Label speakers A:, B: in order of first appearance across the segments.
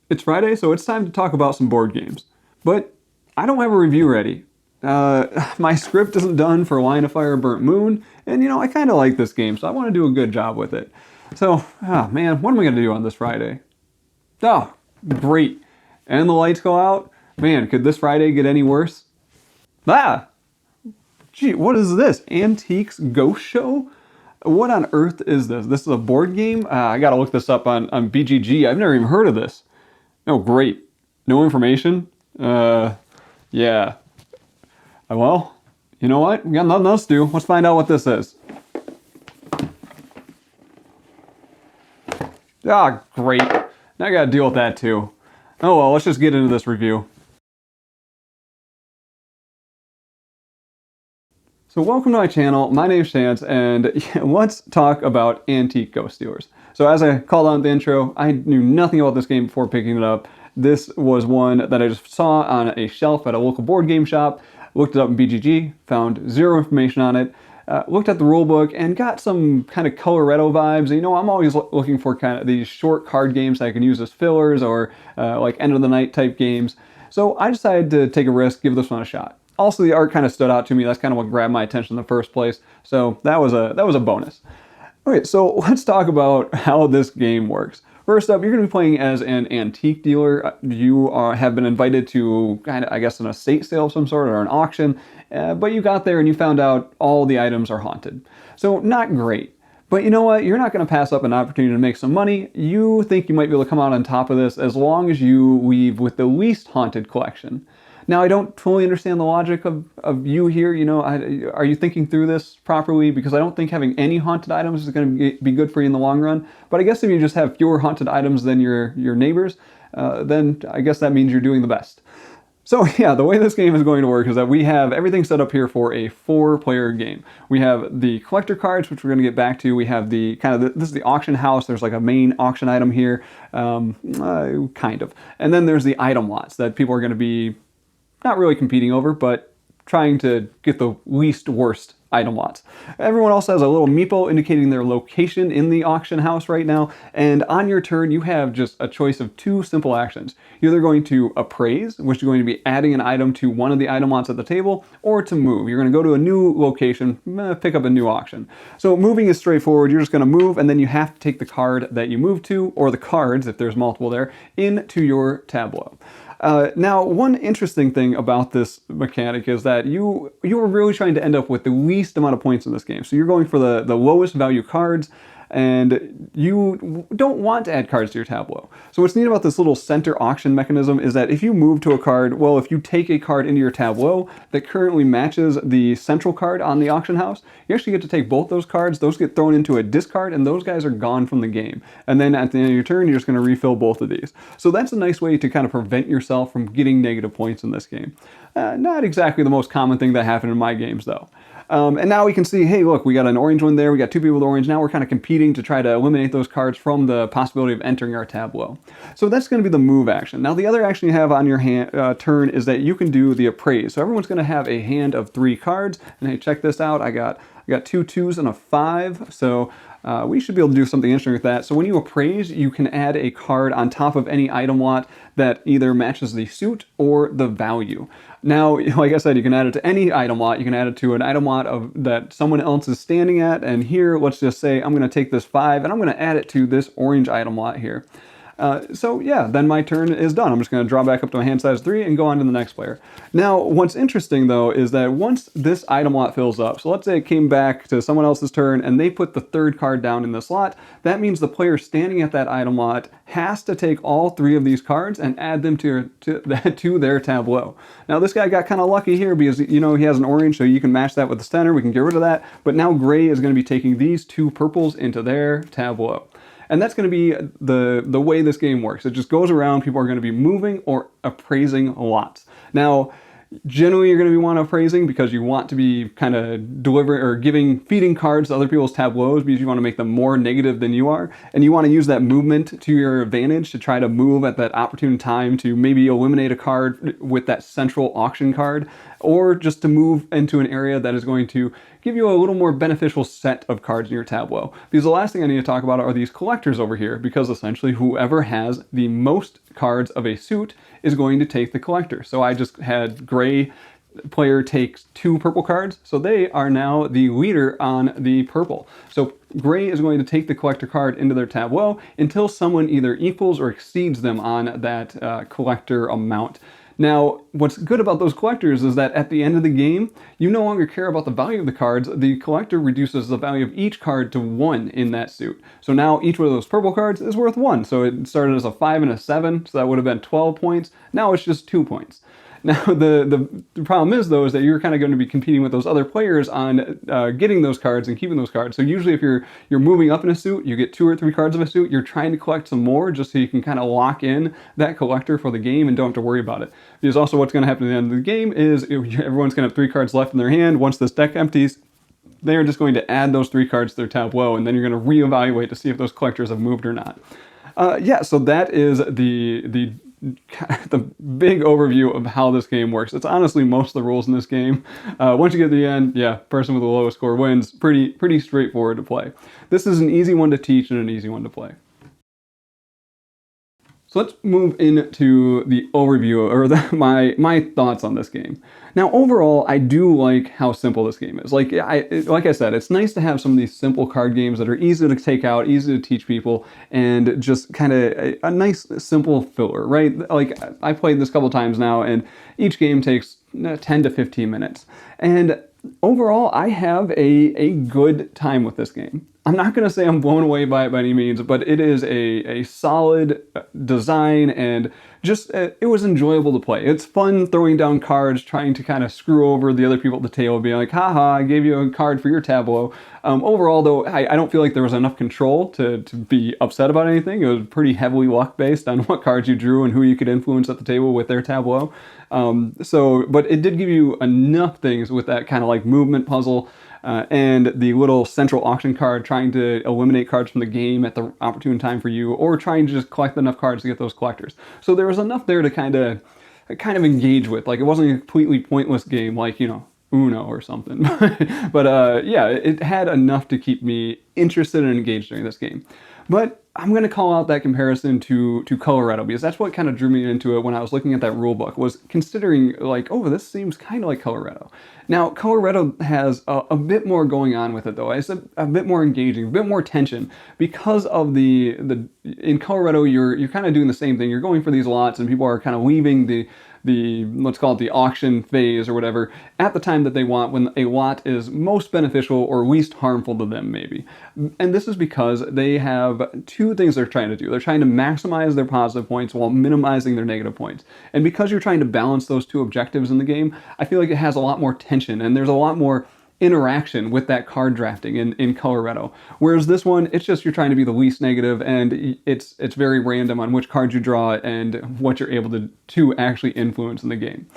A: It's Friday, so it's time to talk about some board games. But I don't have a review ready. My script isn't done for Line of Fire Burnt Moon, and I kind of like this game, so I want to do a good job with it. So, man, what am I going to do on this Friday? Oh, great. And the lights go out? Man, could this Friday get any worse? Ah! Gee, what is this? Antiques Ghost Show? What on earth is this? This is a board game? I gotta look this up on BGG. I've never even heard of this. Oh, great. No information? Yeah. Well, you know what? We got nothing else to do. Let's find out what this is. Ah, great. Now I gotta deal with that too. Oh well, let's just get into this review. So welcome to my channel, my name's Chance, and let's talk about Antique Ghost Stealers. So as I called out in the intro, I knew nothing about this game before picking it up. This was one that I just saw on a shelf at a local board game shop, looked it up in BGG, found zero information on it, looked at the rulebook, and got some kind of Coloretto vibes. I'm always looking for kind of these short card games that I can use as fillers or like end of the night type games. So I decided to take a risk, give this one a shot. Also, the art kind of stood out to me. That's kind of what grabbed my attention in the first place. So that was a bonus. Okay, so let's talk about how this game works. First up, you're going to be playing as an antique dealer. You have been invited to kind of, I guess, an estate sale of some sort or an auction, but you got there and you found out all the items are haunted. So not great. But you know what? You're not going to pass up an opportunity to make some money. You think you might be able to come out on top of this as long as you leave with the least haunted collection. Now, I don't fully understand the logic of you here. Are you thinking through this properly? Because I don't think having any haunted items is going to be good for you in the long run. But I guess if you just have fewer haunted items than your neighbors, then I guess that means you're doing the best. So yeah, the way this game is going to work is that we have everything set up here for a 4-player game. We have the collector cards, which we're going to get back to. We have the this is the auction house. There's like a main auction item here, kind of. And then there's the item lots that people are going to be not really competing over, but trying to get the least worst item lots. Everyone else has a little meeple indicating their location in the auction house right now, and on your turn you have just a choice of 2 simple actions. You're either going to appraise, which is going to be adding an item to one of the item lots at the table, or to move. You're going to go to a new location, pick up a new auction. So moving is straightforward. You're just going to move, and then you have to take the card that you move to, or the cards, if there's multiple there, into your tableau. Now, one interesting thing about this mechanic is that you are really trying to end up with the least amount of points in this game. So you're going for the lowest value cards, and you don't want to add cards to your tableau. So what's neat about this little center auction mechanism is that if you move to a card, well, if you take a card into your tableau that currently matches the central card on the auction house, you actually get to take both those cards. Those get thrown into a discard, and those guys are gone from the game. And then at the end of your turn, you're just going to refill both of these. So that's a nice way to kind of prevent yourself from getting negative points in this game. Not exactly the most common thing that happened in my games, though. And now we can see, hey, look, we got an orange one there. We got 2 people with orange. Now we're kind of competing to try to eliminate those cards from the possibility of entering our tableau. So that's going to be the move action. Now, the other action you have on your turn is that you can do the appraise. So everyone's going to have a hand of 3 cards. And hey, check this out. I got 2 2s and a 5. So we should be able to do something interesting with that. So when you appraise, you can add a card on top of any item lot that either matches the suit or the value. Now, like I said, you can add it to any item lot. You can add it to an item lot that someone else is standing at. And here, let's just say I'm going to take this 5 and I'm going to add it to this orange item lot here. So yeah, then my turn is done. I'm just going to draw back up to my hand size 3 and go on to the next player. Now, what's interesting though is that once this item lot fills up, so let's say it came back to someone else's turn and they put the 3rd card down in the slot, that means the player standing at that item lot has to take all 3 of these cards and add them to their tableau. Now, this guy got kind of lucky here because, he has an orange, so you can match that with the center. We can get rid of that. But now gray is going to be taking these 2 purples into their tableau. And that's going to be the way this game works. It just goes around. People are going to be moving or appraising lots. Now, generally, you're going to be appraising because you want to be kind of delivering or feeding cards to other people's tableaus because you want to make them more negative than you are. And you want to use that movement to your advantage to try to move at that opportune time to maybe eliminate a card with that central auction card, or just to move into an area that is going to give you a little more beneficial set of cards in your tableau. Because the last thing I need to talk about are these collectors over here, because essentially whoever has the most cards of a suit is going to take the collector. So I just had gray player takes 2 purple cards, so they are now the leader on the purple. So gray is going to take the collector card into their tableau until someone either equals or exceeds them on that collector amount. Now, what's good about those collectors is that at the end of the game, you no longer care about the value of the cards. The collector reduces the value of each card to 1 in that suit. So now each one of those purple cards is worth 1. So it started as a 5 and a 7, so that would have been 12 points. Now it's just 2 points. Now, the problem is, though, is that you're kind of going to be competing with those other players on getting those cards and keeping those cards. So usually if you're moving up in a suit, you get 2 or 3 cards of a suit, you're trying to collect some more just so you can kind of lock in that collector for the game and don't have to worry about it. Because also what's going to happen at the end of the game is everyone's going to have 3 cards left in their hand. Once this deck empties, they are just going to add those 3 cards to their tableau, and then you're going to reevaluate to see if those collectors have moved or not. Yeah, so that is the big overview of how this game works. It's honestly most of the rules in this game. Once you get to the end, yeah, person with the lowest score wins. Pretty straightforward to play. This is an easy one to teach and an easy one to play. So let's move into the overview, or my thoughts on this game. Now, overall, I do like how simple this game is. Like I said, it's nice to have some of these simple card games that are easy to take out, easy to teach people, and just kind of a nice, simple filler, right? Like, I played this a couple times now, and each game takes 10 to 15 minutes. And overall, I have a good time with this game. I'm not going to say I'm blown away by it by any means, but it is a solid design, and just it was enjoyable to play. It's fun throwing down cards, trying to kind of screw over the other people at the table, being like, haha, I gave you a card for your tableau. Overall, though, I don't feel like there was enough control to be upset about anything. It was pretty heavily luck-based on what cards you drew and who you could influence at the table with their tableau. But it did give you enough things with that kind of like movement puzzle, and the little central auction card, trying to eliminate cards from the game at the opportune time for you, or trying to just collect enough cards to get those collectors. So there was enough there to kind of engage with. Like, it wasn't a completely pointless game like, Uno or something. But yeah, it had enough to keep me interested and engaged during this game. But I'm going to call out that comparison to Coloretto, because that's what kind of drew me into it when I was looking at that rule book, was considering like, oh, this seems kind of like Coloretto. Now, Coloretto has a bit more going on with it, though. It's a bit more engaging, a bit more tension, because of in Coloretto, you're kind of doing the same thing. You're going for these lots, and people are kind of leaving the let's call it the auction phase or whatever, at the time that they want, when a lot is most beneficial or least harmful to them, maybe. And this is because they have 2 things they're trying to do. They're trying to maximize their positive points while minimizing their negative points. And because you're trying to balance those 2 objectives in the game, I feel like it has a lot more tension, and there's a lot more interaction with that card drafting in Coloretto. Whereas this one, it's just you're trying to be the least negative, and it's very random on which cards you draw and what you're able to actually influence in the game.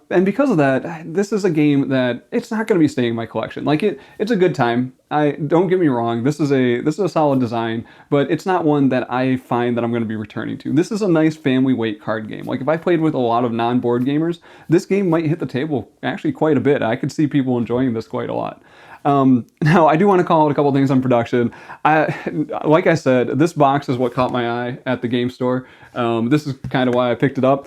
A: And because of that, this is a game that it's not going to be staying in my collection. Like, it's a good time. Don't get me wrong. This is a solid design, but it's not one that I find that I'm going to be returning to. This is a nice family weight card game. Like, if I played with a lot of non-board gamers, this game might hit the table actually quite a bit. I could see people enjoying this quite a lot. Now, I do want to call out a couple things on production. Like I said, this box is what caught my eye at the game store. This is kind of why I picked it up.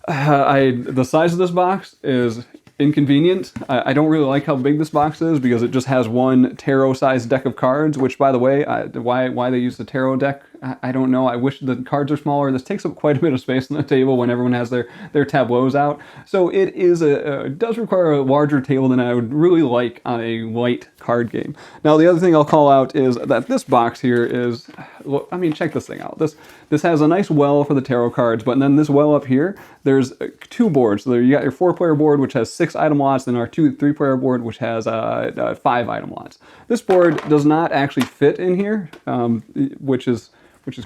A: The size of this box is inconvenient. I don't really like how big this box is, because it just has one tarot-sized deck of cards, which, by the way, why they use the tarot deck, I don't know. I wish the cards are smaller. This takes up quite a bit of space on the table when everyone has their tableaus out. So it does require a larger table than I would really like on a light card game. Now, the other thing I'll call out is that this box here is, well, I mean, check this thing out. This has a nice well for the tarot cards, but then this well up here, there's 2 boards. So you got your 4-player board, which has 6 item lots, and our 3-player board, which has 5 item lots. This board does not actually fit in here, which is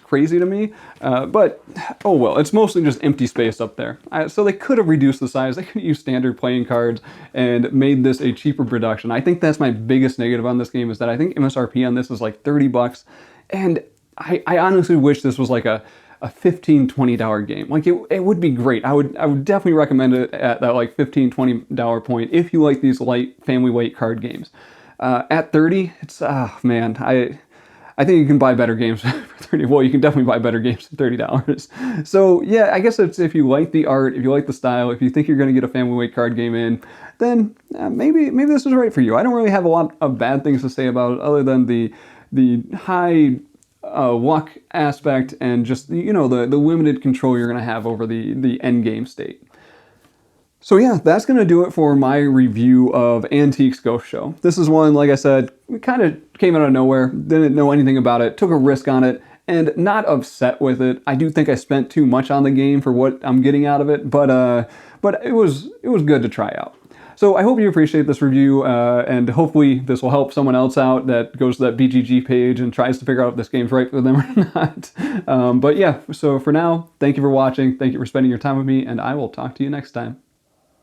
A: crazy to me, but oh well, it's mostly just empty space up there. So they could have reduced the size. They could have used standard playing cards and made this a cheaper production. I think that's my biggest negative on this game, is that I think MSRP on this is like $30, and I honestly wish this was like a $15, $20 game. Like, it would be great. I would definitely recommend it at that like $15, $20 point if you like these light family weight card games. At 30, it's man, I think you can buy better games for 30. Well, you can definitely buy better games for $30. So yeah, I guess it's if you like the art, if you like the style, if you think you're going to get a family weight card game in, then maybe this is right for you. I don't really have a lot of bad things to say about it, other than the high luck aspect and just the limited control you're going to have over the end game state. So yeah, that's going to do it for my review of Antiques Ghost Show. This is one, like I said, kind of came out of nowhere, didn't know anything about it, took a risk on it, and not upset with it. I do think I spent too much on the game for what I'm getting out of it, but it was good to try out. So I hope you appreciate this review, and hopefully this will help someone else out that goes to that BGG page and tries to figure out if this game's right for them or not. But yeah, so for now, thank you for watching, thank you for spending your time with me, and I will talk to you next time.